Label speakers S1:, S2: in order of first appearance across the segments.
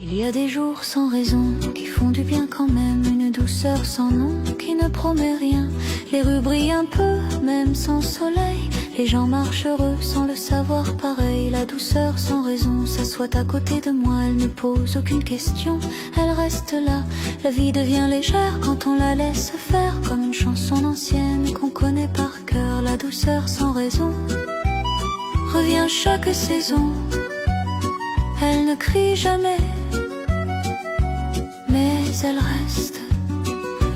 S1: Il y a des jours sans raison qui font du bien quand même, une douceur sans nom qui ne promet rien. Les rues brillent un peu, même sans soleil, les gens marchent heureux sans le savoir pareil. La douceur sans raison s'assoit à côté de moi, elle ne pose aucune question, elle reste là. La vie devient légère quand on la laisse faire, comme une chanson ancienne qu'on connaît par cœur. La douceur sans raison revient chaque saison, elle ne crie jamais, mais elle reste.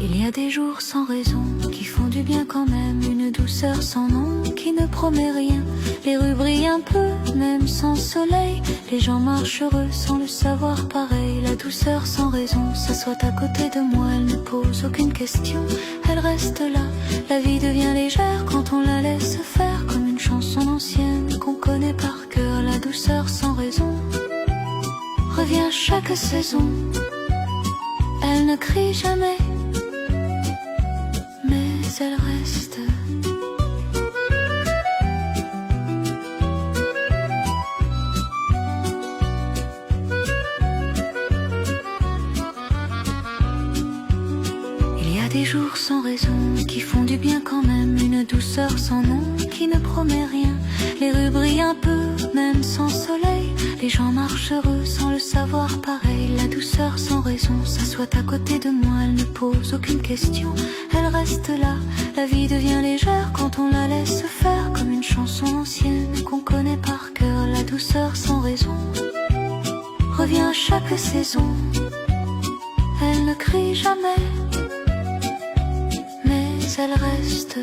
S1: Il y a des jours sans raison qui font du bien quand même, une douceur sans nom qui ne promet rien. Les rues brillent un peu, même sans soleil, les gens marchent heureux sans le savoir pareil. La douceur sans raison s'assoit à côté de moi, elle ne pose aucune question, elle reste là. La vie devient légère quand on la laisse faire, comme une chanson ancienne qu'on connaît par cœur. La douceur sans raison revient chaque saison, elle ne crie jamais, mais elle reste. Il y a des jours sans raison qui font du bien quand même, une douceur sans nom qui ne promet rien. Les rues brillent un peu, même sans soleil, les gens marchent heureux sans le savoir pareil. La douceur sans raison s'assoit à côté de moi, elle ne pose aucune question, elle reste là. La vie devient légère quand on la laisse faire, comme une chanson ancienne qu'on connaît par cœur. La douceur sans raison revient chaque saison, elle ne crie jamais, mais elle reste.